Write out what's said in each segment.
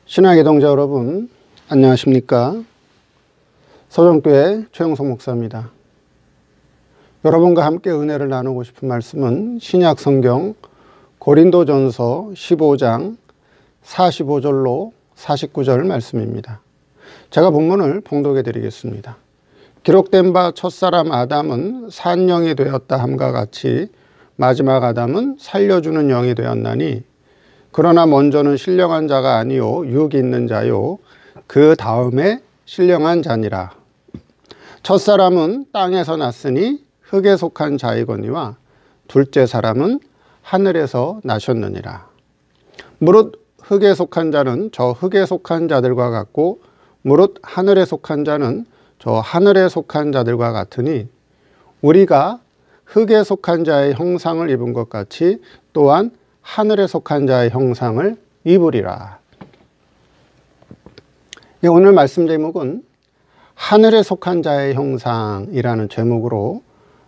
신학의 동자 여러분, 안녕하십니까? 서정교회 최영석 목사입니다. 여러분과 함께 은혜를 나누고 싶은 말씀은 신약 성경 고린도전서 15장 45절로 49절 말씀입니다. 제가 본문을 봉독해 드리겠습니다. 기록된 바 첫사람 아담은 산영이 되었다 함과 같이 마지막 아담은 살려주는 영이 되었나니 그러나 먼저는 신령한 자가 아니요 육이 있는 자요 그 다음에 신령한 자니라. 첫사람은 땅에서 났으니 흙에 속한 자이거니와 둘째 사람은 하늘에서 나셨느니라. 무릇 흙에 속한 자는 저 흙에 속한 자들과 같고 무릇 하늘에 속한 자는 저 하늘에 속한 자들과 같으니 우리가 흙에 속한 자의 형상을 입은 것 같이 또한 하늘에 속한 자의 형상을 입으리라. 오늘 말씀 제목은 하늘에 속한 자의 형상이라는 제목으로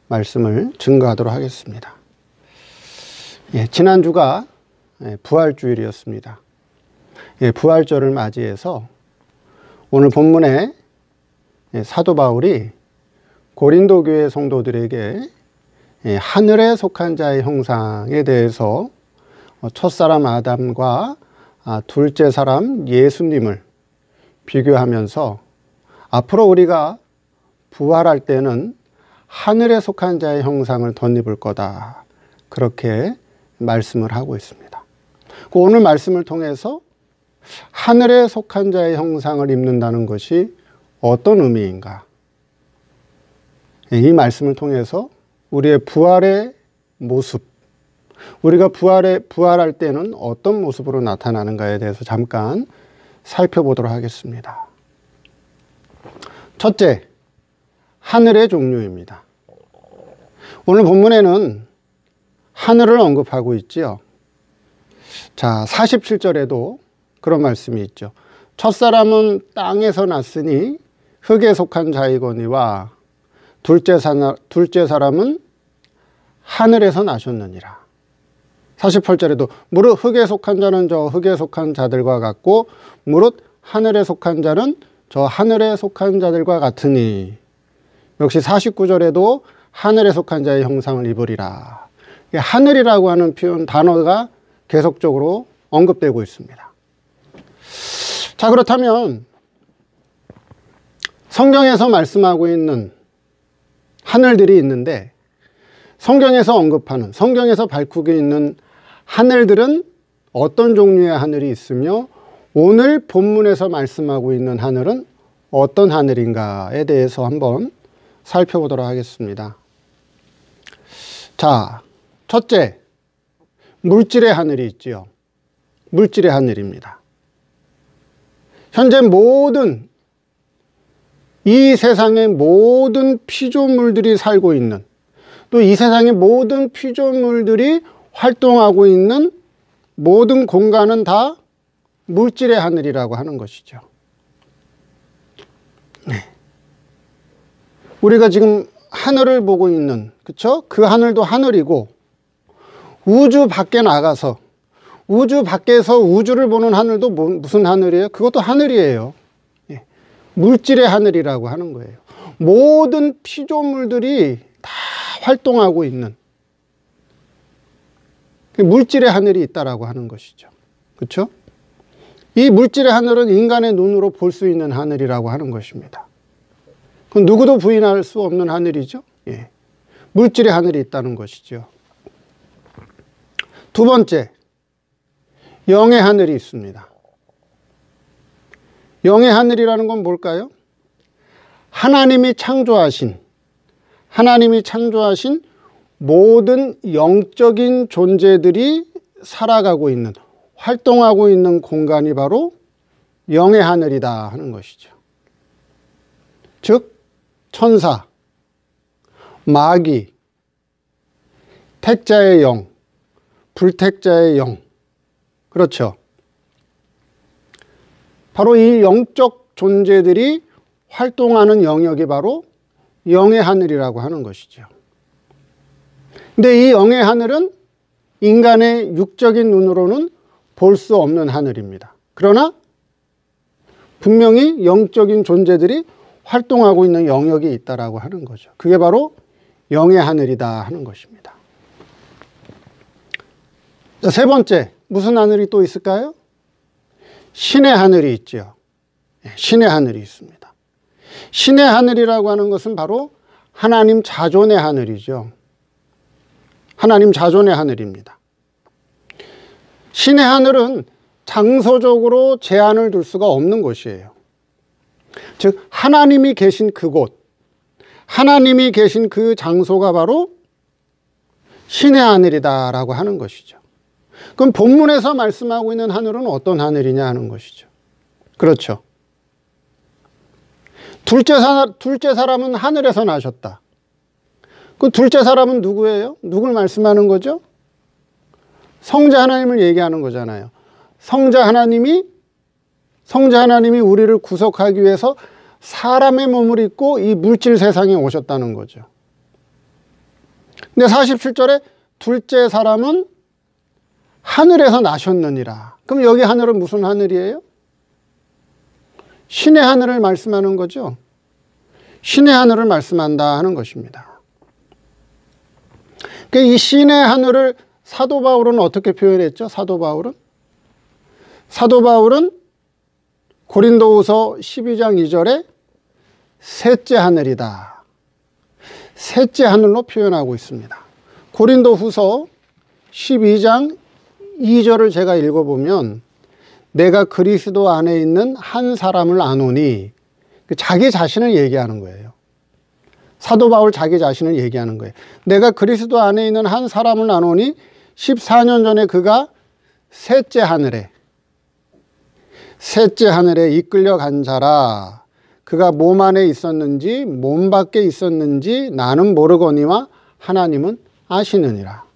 말씀을 증거하도록 하겠습니다. 지난주가 부활주일이었습니다. 부활절을 맞이해서 오늘 본문에 사도 바울이 고린도 교회 성도들에게 하늘에 속한 자의 형상에 대해서 첫사람 아담과 둘째 사람 예수님을 비교하면서 앞으로 우리가 부활할 때는 하늘에 속한 자의 형상을 덧입을 거다, 그렇게 말씀을 하고 있습니다. 오늘 말씀을 통해서 하늘에 속한 자의 형상을 입는다는 것이 어떤 의미인가, 이 말씀을 통해서 우리의 부활의 모습, 우리가 부활할 때는 어떤 모습으로 나타나는가에 대해서 잠깐 살펴보도록 하겠습니다. 첫째, 하늘의 종류입니다. 오늘 본문에는 하늘을 언급하고 있지요. 자, 47절에도 그런 말씀이 있죠. 첫사람은 땅에서 났으니 흙에 속한 자이거니와 둘째 사람은 하늘에서 나셨느니라. 48절에도 무릇 흙에 속한 자는 저 흙에 속한 자들과 같고 무릇 하늘에 속한 자는 저 하늘에 속한 자들과 같으니, 역시 49절에도 하늘에 속한 자의 형상을 입으리라. 하늘이라고 하는 표현 단어가 계속적으로 언급되고 있습니다. 자, 그렇다면 성경에서 말씀하고 있는 하늘들이 있는데, 성경에서 언급하는, 성경에서 밝히고 있는 하늘들은 어떤 종류의 하늘이 있으며 오늘 본문에서 말씀하고 있는 하늘은 어떤 하늘인가에 대해서 한번 살펴보도록 하겠습니다. 자, 첫째, 물질의 하늘이 있지요. 물질의 하늘입니다. 현재 이 세상의 모든 피조물들이 살고 있는, 또 이 세상의 모든 피조물들이 활동하고 있는 모든 공간은 다 물질의 하늘이라고 하는 것이죠. 우리가 지금 하늘을 보고 있는, 그쵸? 그 하늘도 하늘이고, 우주 밖에 나가서, 우주 밖에서 우주를 보는 하늘도 무슨 하늘이에요? 그것도 하늘이에요. 물질의 하늘이라고 하는 거예요. 모든 피조물들이 다 활동하고 있는 물질의 하늘이 있다라고 하는 것이죠. 그렇죠? 이 물질의 하늘은 인간의 눈으로 볼 수 있는 하늘이라고 하는 것입니다. 그건 누구도 부인할 수 없는 하늘이죠. 물질의 하늘이 있다는 것이죠. 두 번째, 영의 하늘이 있습니다. 영의 하늘이라는 건 뭘까요? 하나님이 창조하신 모든 영적인 존재들이 살아가고 있는, 활동하고 있는 공간이 바로 영의 하늘이다 하는 것이죠. 즉 천사, 마귀, 택자의 영, 불택자의 영, 그렇죠. 바로 이 영적 존재들이 활동하는 영역이 바로 영의 하늘이라고 하는 것이죠. 근데 이 영의 하늘은 인간의 육적인 눈으로는 볼 수 없는 하늘입니다. 그러나 분명히 영적인 존재들이 활동하고 있는 영역이 있다라고 하는 거죠. 그게 바로 영의 하늘이다 하는 것입니다. 자, 세 번째, 무슨 하늘이 또 있을까요? 신의 하늘이 있죠. 신의 하늘이 있습니다. 신의 하늘이라고 하는 것은 바로 하나님 자존의 하늘이죠. 하나님 자존의 하늘입니다. 신의 하늘은 장소적으로 제한을 둘 수가 없는 곳이에요. 즉 하나님이 계신 그곳, 하나님이 계신 그 장소가 바로 신의 하늘이다라고 하는 것이죠. 그럼 본문에서 말씀하고 있는 하늘은 어떤 하늘이냐 하는 것이죠. 그렇죠. 둘째 사람은 하늘에서 나셨다. 그 둘째 사람은 누구예요? 누굴 말씀하는 거죠? 성자 하나님을 얘기하는 거잖아요. 성자 하나님이 우리를 구속하기 위해서 사람의 몸을 입고 이 물질 세상에 오셨다는 거죠. 근데 47절에 둘째 사람은 하늘에서 나셨느니라. 그럼 여기 하늘은 무슨 하늘이에요? 신의 하늘을 말씀하는 거죠. 신의 하늘을 말씀한다 하는 것입니다. 이 신의 하늘을 사도 바울은 어떻게 표현했죠? 사도 바울은 고린도후서 12장 2절에 셋째 하늘이다. 셋째 하늘로 표현하고 있습니다. 고린도후서 12장 2절을 제가 읽어보면 내가 그리스도 안에 있는 한 사람을 아노니, 자기 자신을 얘기하는 거예요. 사도 바울 자기 자신을 얘기하는 거예요. 내가 그리스도 안에 있는 한 사람을 아노니 14년 전에 그가 셋째 하늘에 이끌려 간 자라. 그가 몸 안에 있었는지 몸 밖에 있었는지 나는 모르거니와 하나님은 아시느니라.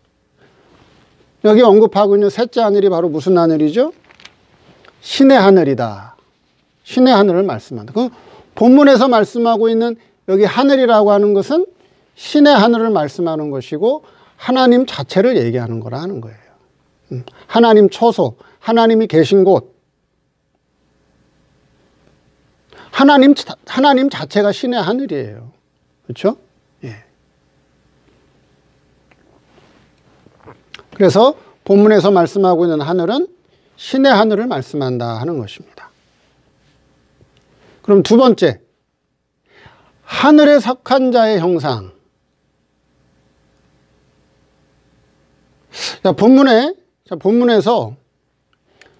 여기 언급하고 있는 셋째 하늘이 바로 무슨 하늘이죠? 신의 하늘이다. 신의 하늘을 말씀한다. 그 본문에서 말씀하고 있는 여기 하늘이라고 하는 것은 신의 하늘을 말씀하는 것이고 하나님 자체를 얘기하는 거라 하는 거예요. 하나님 처소, 하나님이 계신 곳, 하나님 자체가 신의 하늘이에요. 그렇죠? 예. 그래서 본문에서 말씀하고 있는 하늘은 신의 하늘을 말씀한다 하는 것입니다. 그럼 두 번째, 하늘에 속한 자의 형상. 자, 본문에서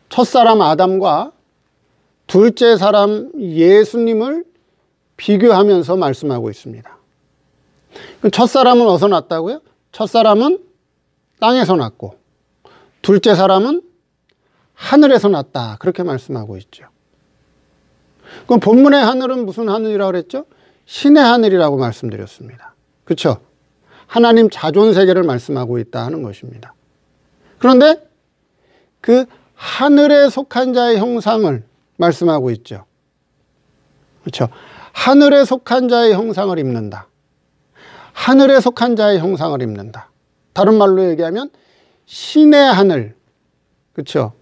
첫사람 아담과 둘째 사람 예수님을 비교하면서 말씀하고 있습니다. 첫사람은 어디서 났다고요? 첫사람은 땅에서 났고 둘째 사람은 하늘에서 났다. 그렇게 말씀하고 있죠. 그럼 본문의 하늘은 무슨 하늘이라고 그랬죠? 신의 하늘이라고 말씀드렸습니다. 그렇죠? 하나님 자존 세계를 말씀하고 있다 하는 것입니다. 그런데 그 하늘에 속한 자의 형상을 말씀하고 있죠. 그렇죠? 하늘에 속한 자의 형상을 입는다. 하늘에 속한 자의 형상을 입는다. 다른 말로 얘기하면 신의 하늘, 그렇죠?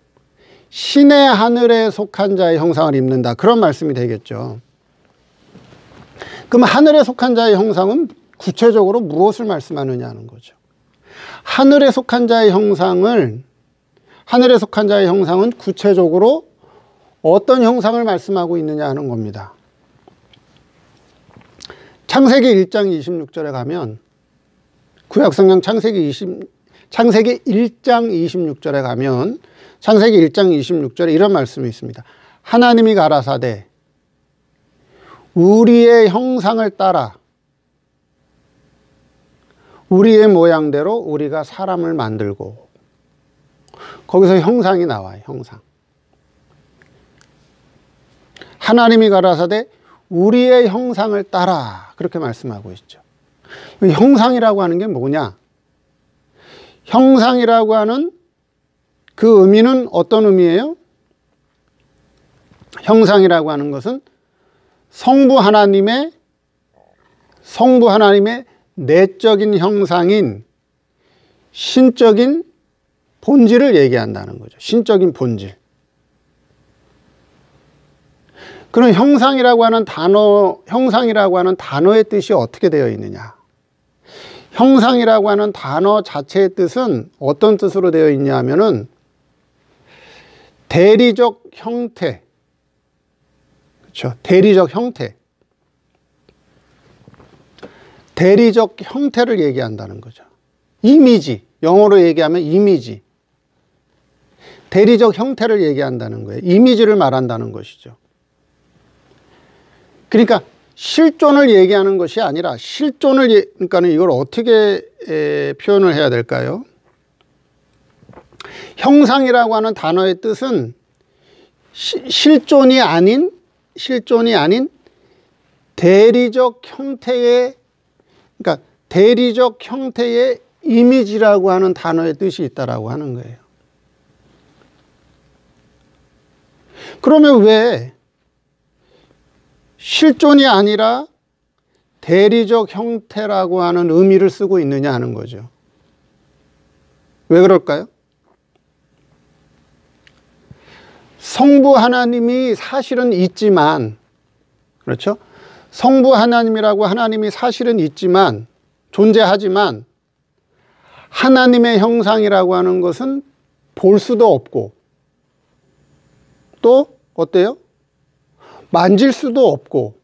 신의 하늘에 속한 자의 형상을 입는다. 그런 말씀이 되겠죠. 그럼 하늘에 속한 자의 형상은 구체적으로 무엇을 말씀하느냐 하는 거죠. 하늘에 속한 자의 형상은 구체적으로 어떤 형상을 말씀하고 있느냐 하는 겁니다. 창세기 1장 26절에 가면, 구약성경 창세기 1장 26절에 가면 창세기 1장 26절에 이런 말씀이 있습니다. 하나님이 가라사대 우리의 형상을 따라 우리의 모양대로 우리가 사람을 만들고, 거기서 형상이 나와요. 형상. 하나님이 가라사대 우리의 형상을 따라, 그렇게 말씀하고 있죠. 형상이라고 하는 게 뭐냐? 형상이라고 하는 그 의미는 어떤 의미예요? 형상이라고 하는 것은 성부 하나님의 내적인 형상인 신적인 본질을 얘기한다는 거죠. 신적인 본질. 그럼 형상이라고 하는 단어의 뜻이 어떻게 되어 있느냐? 형상이라고 하는 단어 자체의 뜻은 어떤 뜻으로 되어 있냐 하면은 대리적 형태. 그렇죠? 대리적 형태. 대리적 형태를 얘기한다는 거죠. 이미지. 영어로 얘기하면 이미지. 대리적 형태를 얘기한다는 거예요. 이미지를 말한다는 것이죠. 그러니까 실존을 얘기하는 것이 아니라 그러니까는 이걸 어떻게 표현을 해야 될까요? 형상이라고 하는 단어의 뜻은 실존이 아닌 대리적 형태의, 그러니까 대리적 형태의 이미지라고 하는 단어의 뜻이 있다라고 하는 거예요. 그러면 왜 실존이 아니라 대리적 형태라고 하는 의미를 쓰고 있느냐 하는 거죠. 왜 그럴까요? 성부 하나님이 사실은 있지만, 그렇죠? 성부 하나님이라고 하나님이 사실은 있지만, 존재하지만 하나님의 형상이라고 하는 것은 볼 수도 없고, 또 어때요? 만질 수도 없고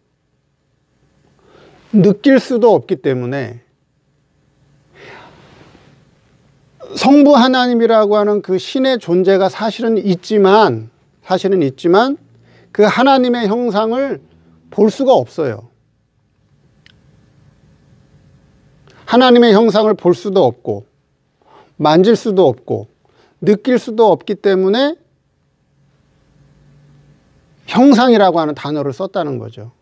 느낄 수도 없기 때문에 성부 하나님이라고 하는 그 신의 존재가 사실은 있지만 그 하나님의 형상을 볼 수가 없어요. 하나님의 형상을 볼 수도 없고 만질 수도 없고 느낄 수도 없기 때문에 형상이라고 하는 단어를 썼다는 거죠.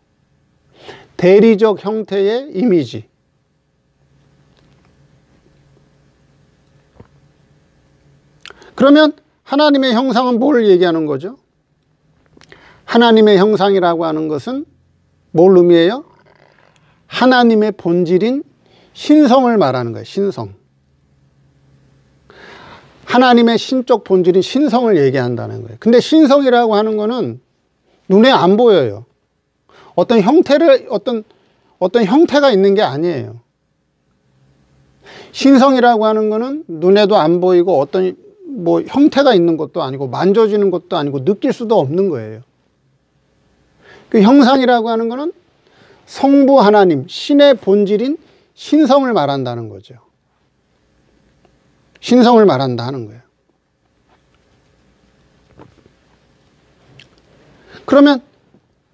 대리적 형태의 이미지. 그러면 하나님의 형상은 뭘 얘기하는 거죠? 하나님의 형상이라고 하는 것은 뭘 의미해요? 하나님의 본질인 신성을 말하는 거예요. 신성. 하나님의 신적 본질인 신성을 얘기한다는 거예요. 근데 신성이라고 하는 거는 눈에 안 보여요. 어떤 형태가 있는 게 아니에요. 신성이라고 하는 거는 눈에도 안 보이고 어떤 형태가 있는 것도 아니고 만져지는 것도 아니고 느낄 수도 없는 거예요. 그 형상이라고 하는 거는 성부 하나님, 신의 본질인 신성을 말한다는 거죠. 신성을 말한다 하는 거예요. 그러면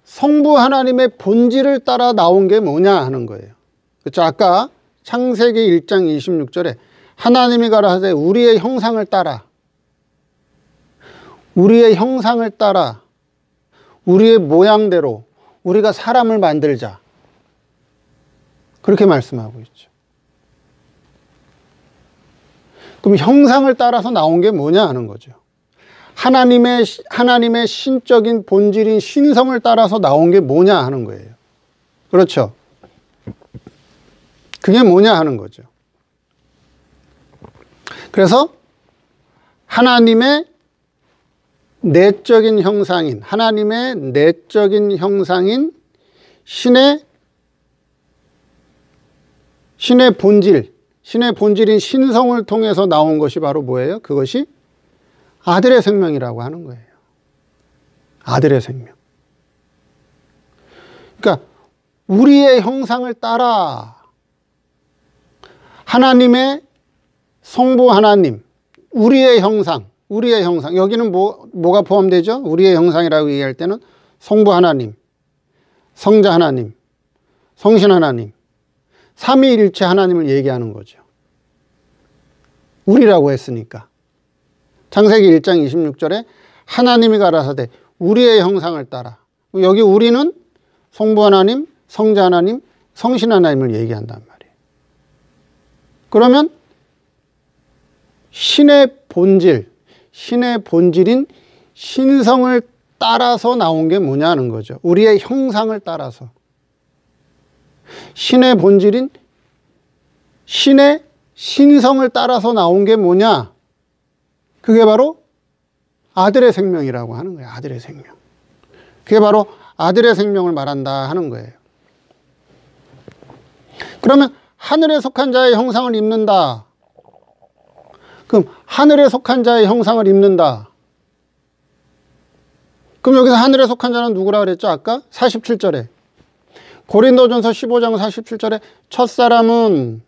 성부 하나님의 본질을 따라 나온 게 뭐냐 하는 거예요. 그렇죠? 아까 창세기 1장 26절에 하나님이 가라사대 우리의 형상을 따라 우리의 모양대로 우리가 사람을 만들자. 그렇게 말씀하고 있죠. 그럼 형상을 따라서 나온 게 뭐냐 하는 거죠. 하나님의 신적인 본질인 신성을 따라서 나온 게 뭐냐 하는 거예요. 그렇죠? 그게 뭐냐 하는 거죠. 그래서 하나님의 내적인 형상인 신의 본질인 신성을 통해서 나온 것이 바로 뭐예요? 그것이 아들의 생명이라고 하는 거예요. 아들의 생명. 그러니까 우리의 형상을 따라 하나님의 성부 하나님, 우리의 형상. 여기는 뭐가 포함되죠? 우리의 형상이라고 얘기할 때는 성부 하나님, 성자 하나님, 성신 하나님, 삼위일체 하나님을 얘기하는 거죠. 우리라고 했으니까. 창세기 1장 26절에 하나님이 가라사대 우리의 형상을 따라. 여기 우리는 성부 하나님, 성자 하나님, 성신 하나님을 얘기한단 말이에요. 그러면 신의 본질인 신성을 따라서 나온 게 뭐냐는 거죠. 우리의 형상을 따라서. 신의 본질인 신의 신성을 따라서 나온 게 뭐냐? 그게 바로 아들의 생명이라고 하는 거예요. 아들의 생명. 그게 바로 아들의 생명을 말한다 하는 거예요. 그러면 하늘에 속한 자의 형상을 입는다. 그럼 하늘에 속한 자의 형상을 입는다. 그럼 여기서 하늘에 속한 자는 누구라 그랬죠? 아까 47절에. 고린도전서 15장 47절에 첫사람은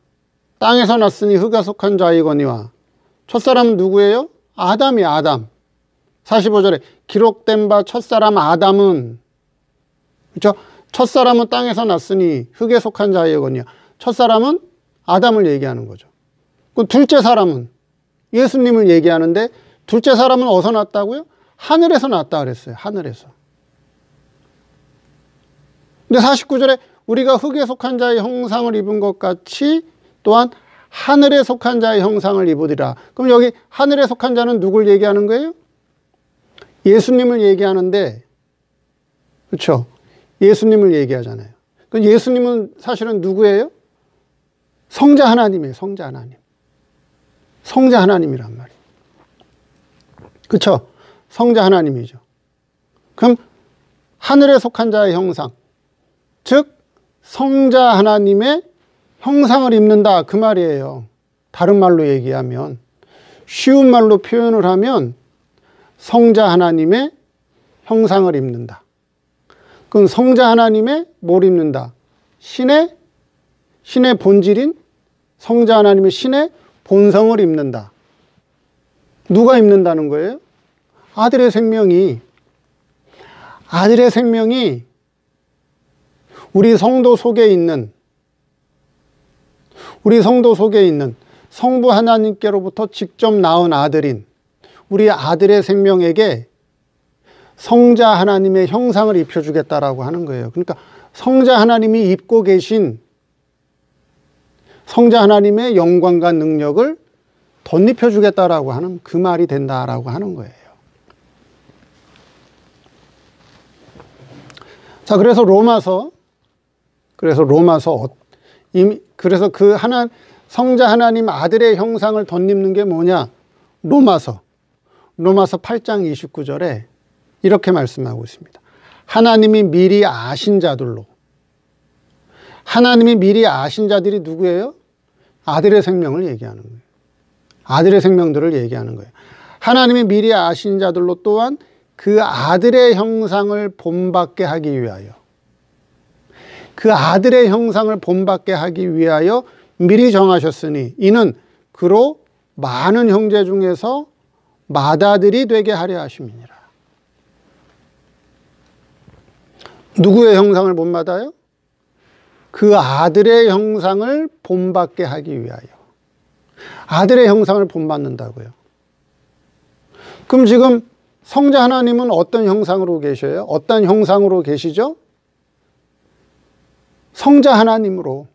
땅에서 났으니 흙에 속한 자이거니와. 첫사람은 누구예요? 아담이에요. 아담. 45절에 기록된 바 첫사람 아담은, 그렇죠? 첫사람은 땅에서 났으니 흙에 속한 자이거니와. 첫사람은 아담을 얘기하는 거죠. 그 둘째 사람은 예수님을 얘기하는데, 둘째 사람은 어디서 났다고요? 하늘에서 났다 그랬어요. 하늘에서. 근데 49절에 우리가 흙에 속한 자의 형상을 입은 것 같이 또한 하늘에 속한 자의 형상을 입으리라. 그럼 여기 하늘에 속한 자는 누굴 얘기하는 거예요? 예수님을 얘기하는데, 그렇죠? 예수님을 얘기하잖아요. 그럼 예수님은 사실은 누구예요? 성자 하나님이에요. 성자 하나님. 성자 하나님이란 말이에요. 그렇죠? 성자 하나님이죠. 그럼 하늘에 속한 자의 형상, 즉 성자 하나님의 형상을 입는다 그 말이에요. 다른 말로 얘기하면, 쉬운 말로 표현을 하면 성자 하나님의 형상을 입는다. 그럼 성자 하나님의 뭘 입는다? 신의 본질인 성자 하나님의 신의 본성을 입는다. 누가 입는다는 거예요? 아들의 생명이 우리 성도 속에 있는 성부 하나님께로부터 직접 낳은 아들인 우리 아들의 생명에게 성자 하나님의 형상을 입혀주겠다라고 하는 거예요. 그러니까 성자 하나님이 입고 계신 성자 하나님의 영광과 능력을 덧입혀주겠다라고 하는 그 말이 된다라고 하는 거예요. 자, 그래서 그 성자 하나님 아들의 형상을 덧입는 게 뭐냐? 로마서 8장 29절에 이렇게 말씀하고 있습니다. 하나님이 미리 아신 자들이 누구예요? 아들의 생명을 얘기하는 거예요. 아들의 생명들을 얘기하는 거예요. 하나님이 미리 아신 자들로 또한 그 아들의 형상을 본받게 하기 위하여 미리 정하셨으니 이는 그로 많은 형제 중에서 맏아들이 되게 하려 하심이니라. 누구의 형상을 본받아요? 그 아들의 형상을 본받게 하기 위하여. 아들의 형상을 본받는다고요. 그럼 지금 성자 하나님은 어떤 형상으로 계셔요? 어떤 형상으로 계시죠? 성자 하나님으로.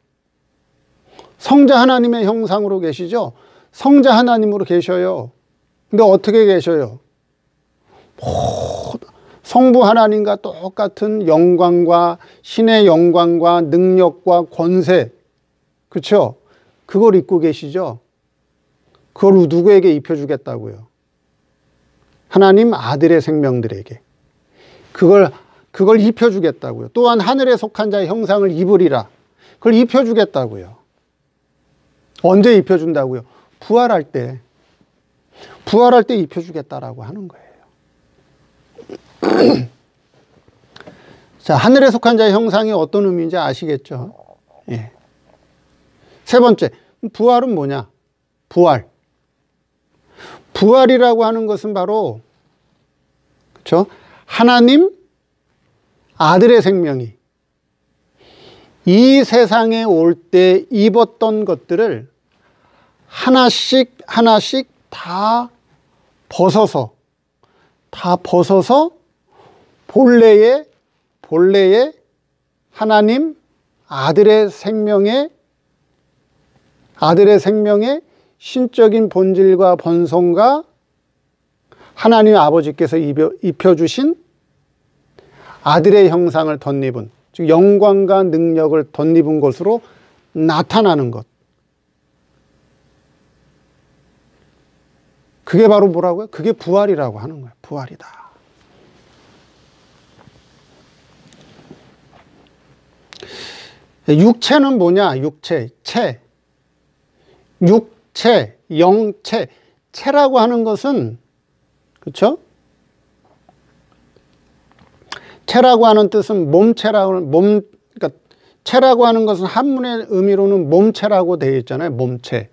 성자 하나님의 형상으로 계시죠? 성자 하나님으로 계셔요. 근데 어떻게 계셔요? 성부 하나님과 똑같은 영광과 신의 영광과 능력과 권세, 그렇죠? 그걸 입고 계시죠? 그걸 누구에게 입혀주겠다고요? 하나님 아들의 생명들에게. 그걸 입혀주겠다고요. 또한 하늘에 속한 자의 형상을 입으리라. 그걸 입혀주겠다고요. 언제 입혀준다고요? 부활할 때 입혀주겠다라고 하는 거예요. 자, 하늘에 속한 자의 형상이 어떤 의미인지 아시겠죠? 예. 세 번째, 부활은 뭐냐? 부활이라고 하는 것은 바로, 그렇죠? 하나님 아들의 생명이 이 세상에 올 때 입었던 것들을 하나씩 다 벗어서 본래의 하나님 아들의 생명의 신적인 본질과 본성과 하나님 아버지께서 입혀주신 아들의 형상을 덧입은, 즉 영광과 능력을 덧입은 것으로 나타나는 것. 그게 바로 뭐라고요? 그게 부활이라고 하는 거예요. 부활이다. 육체는 뭐냐? 육체, 육체, 영체. 체라고 하는 것은, 그렇죠? 체라고 하는 뜻은 그러니까 체라고 하는 것은 한문의 의미로는 몸체라고 되어 있잖아요. 몸체.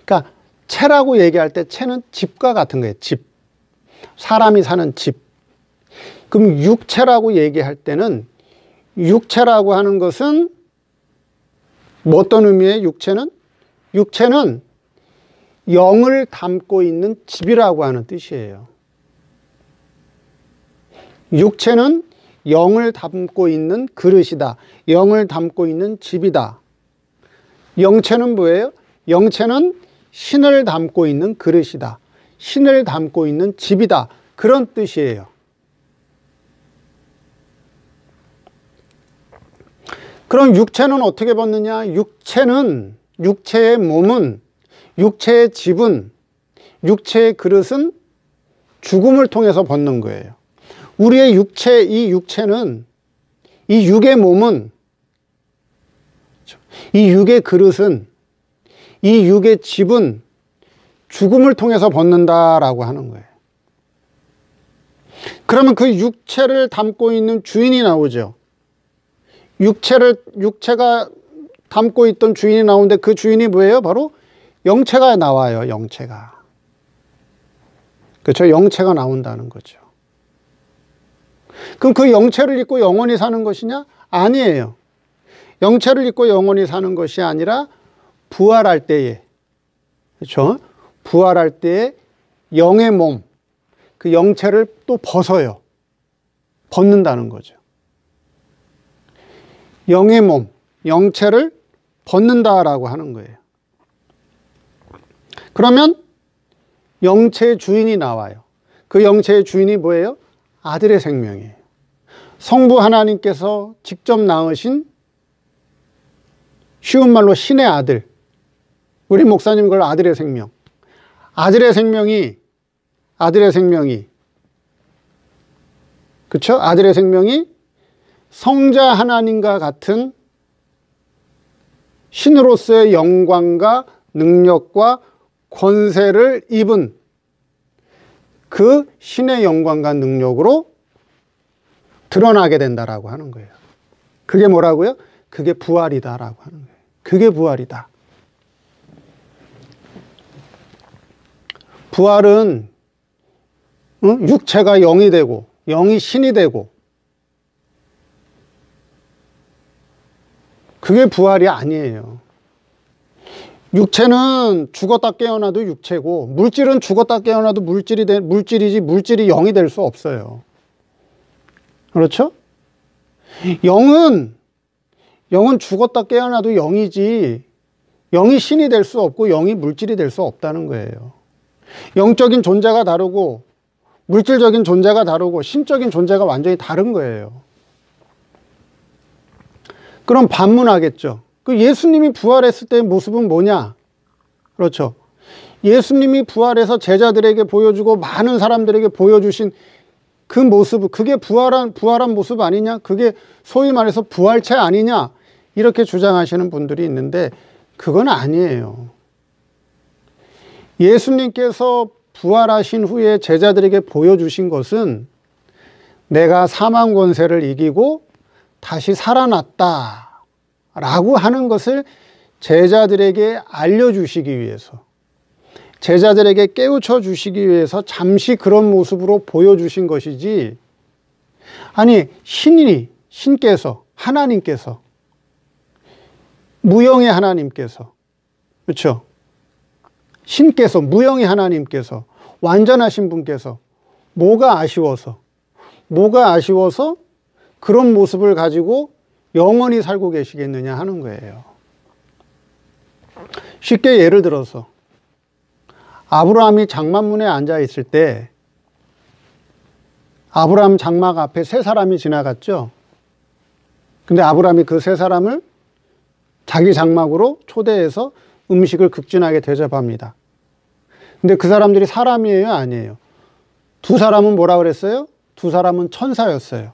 그러니까 체라고 얘기할 때 체는 집과 같은 거예요. 집. 사람이 사는 집. 그럼 육체라고 얘기할 때는 육체라고 하는 것은 뭐 어떤 의미의 육체는? 육체는 영을 담고 있는 집이라고 하는 뜻이에요. 육체는 영을 담고 있는 그릇이다. 영을 담고 있는 집이다. 영체는 뭐예요? 영체는 신을 담고 있는 그릇이다. 신을 담고 있는 집이다. 그런 뜻이에요. 그럼 육체는 어떻게 벗느냐? 육체의 몸은, 육체의 집은, 육체의 그릇은 죽음을 통해서 벗는 거예요. 우리의 육체, 이 육체는, 이 육의 몸은, 이 육의 그릇은, 이 육의 집은 죽음을 통해서 벗는다라고 하는 거예요. 그러면 그 육체를 담고 있는 주인이 나오죠. 육체가 담고 있던 주인이 나오는데 그 주인이 뭐예요? 바로 영체가 나와요. 영체가. 그렇죠? 영체가 나온다는 거죠. 그럼 그 영체를 입고 영원히 사는 것이냐? 아니에요. 영체를 입고 영원히 사는 것이 아니라 부활할 때에, 그렇죠? 부활할 때에 영의 몸, 그 영체를 또 벗어요. 벗는다는 거죠. 영의 몸, 영체를 벗는다라고 하는 거예요. 그러면 영체의 주인이 나와요. 그 영체의 주인이 뭐예요? 아들의 생명이에요. 성부 하나님께서 직접 낳으신, 쉬운 말로 신의 아들. 우리 목사님 그걸 아들의 생명. 아들의 생명이, 그렇죠? 아들의 생명이 성자 하나님과 같은 신으로서의 영광과 능력과 권세를 입은 그 신의 영광과 능력으로 드러나게 된다라고 하는 거예요. 그게 뭐라고요? 그게 부활이다라고 하는 거예요. 그게 부활이다. 부활은 육체가 영이 되고 영이 신이 되고, 그게 부활이 아니에요. 육체는 죽었다 깨어나도 육체고, 물질은 죽었다 깨어나도 물질이지 물질이 영이 될 수 없어요. 그렇죠? 영은 죽었다 깨어나도 영이지, 영이 신이 될 수 없고 영이 물질이 될 수 없다는 거예요. 영적인 존재가 다르고 물질적인 존재가 다르고 신적인 존재가 완전히 다른 거예요. 그럼 반문하겠죠. 그 예수님이 부활했을 때의 모습은 뭐냐? 그렇죠. 예수님이 부활해서 제자들에게 보여주고 많은 사람들에게 보여주신 그 모습, 그게 부활한 모습 아니냐? 그게 소위 말해서 부활체 아니냐? 이렇게 주장하시는 분들이 있는데 그건 아니에요. 예수님께서 부활하신 후에 제자들에게 보여주신 것은 내가 사망 권세를 이기고 다시 살아났다 라고 하는 것을 제자들에게 알려주시기 위해서, 제자들에게 깨우쳐 주시기 위해서 잠시 그런 모습으로 보여주신 것이지, 아니 신께서, 하나님께서, 무영의 하나님께서, 그렇죠? 신께서, 무영의 하나님께서, 완전하신 분께서 뭐가 아쉬워서 그런 모습을 가지고 영원히 살고 계시겠느냐 하는 거예요. 쉽게 예를 들어서 아브라함이 장막문에 앉아 있을 때 아브라함 장막 앞에 세 사람이 지나갔죠. 근데 아브라함이 그 세 사람을 자기 장막으로 초대해서 음식을 극진하게 대접합니다. 근데 그 사람들이 사람이에요, 아니에요? 두 사람은 뭐라 그랬어요? 두 사람은 천사였어요.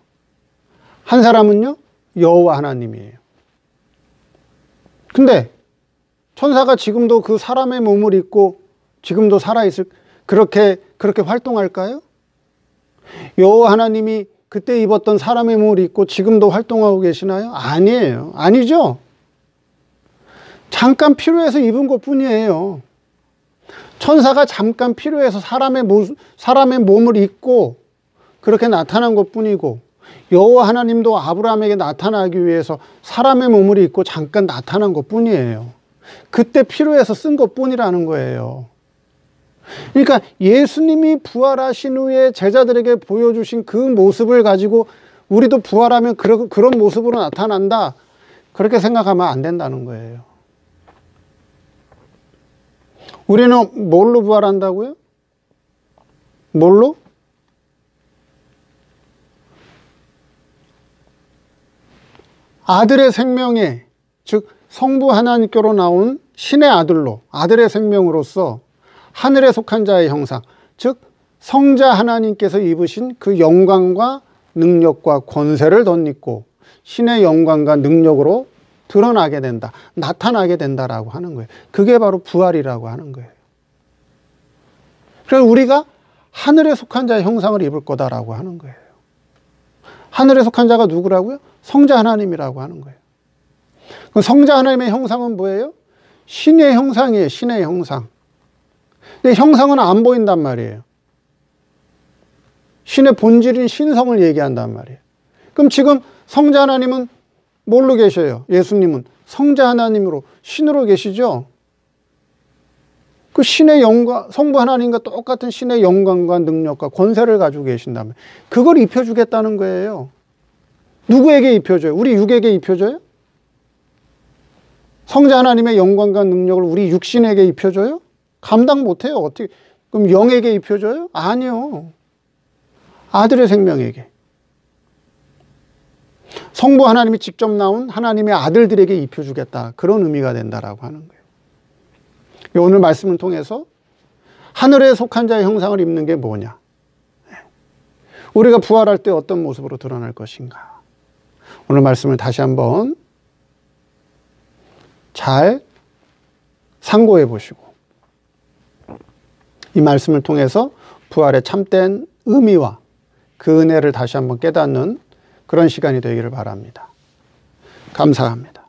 한 사람은요, 여호와 하나님이에요. 근데 천사가 지금도 그 사람의 몸을 입고 지금도 살아있을, 그렇게 활동할까요? 여호와 하나님이 그때 입었던 사람의 몸을 입고 지금도 활동하고 계시나요? 아니에요. 아니죠. 잠깐 필요해서 입은 것 뿐이에요. 천사가 잠깐 필요해서 사람의 몸을 입고 그렇게 나타난 것 뿐이고, 여호와 하나님도 아브라함에게 나타나기 위해서 사람의 몸을 입고 잠깐 나타난 것 뿐이에요. 그때 필요해서 쓴 것 뿐이라는 거예요. 그러니까 예수님이 부활하신 후에 제자들에게 보여주신 그 모습을 가지고 우리도 부활하면 그런 모습으로 나타난다, 그렇게 생각하면 안 된다는 거예요. 우리는 뭘로 부활한다고요? 뭘로? 아들의 생명에, 즉 성부 하나님께로 나온 신의 아들로, 아들의 생명으로서 하늘에 속한 자의 형상, 즉 성자 하나님께서 입으신 그 영광과 능력과 권세를 덧입고 신의 영광과 능력으로 드러나게 된다, 나타나게 된다라고 하는 거예요. 그게 바로 부활이라고 하는 거예요. 그래서 우리가 하늘에 속한 자의 형상을 입을 거다라고 하는 거예요. 하늘에 속한 자가 누구라고요? 성자 하나님이라고 하는 거예요. 그 성자 하나님의 형상은 뭐예요? 신의 형상이에요. 신의 형상. 근데 형상은 안 보인단 말이에요. 신의 본질인 신성을 얘기한단 말이에요. 그럼 지금 성자 하나님은 뭘로 계셔요? 예수님은 성자 하나님으로, 신으로 계시죠? 그 신의 영광, 성부 하나님과 똑같은 신의 영광과 능력과 권세를 가지고 계신다면 그걸 입혀주겠다는 거예요. 누구에게 입혀줘요? 우리 육에게 입혀줘요? 성자 하나님의 영광과 능력을 우리 육신에게 입혀줘요? 감당 못해요. 어떻게? 그럼 영에게 입혀줘요? 아니요. 아들의 생명에게. 성부 하나님이 직접 나온 하나님의 아들들에게 입혀주겠다, 그런 의미가 된다라고 하는 거예요. 오늘 말씀을 통해서 하늘에 속한 자의 형상을 입는 게 뭐냐? 우리가 부활할 때 어떤 모습으로 드러날 것인가? 오늘 말씀을 다시 한번 잘 상고해 보시고 이 말씀을 통해서 부활의 참된 의미와 그 은혜를 다시 한번 깨닫는 그런 시간이 되기를 바랍니다. 감사합니다.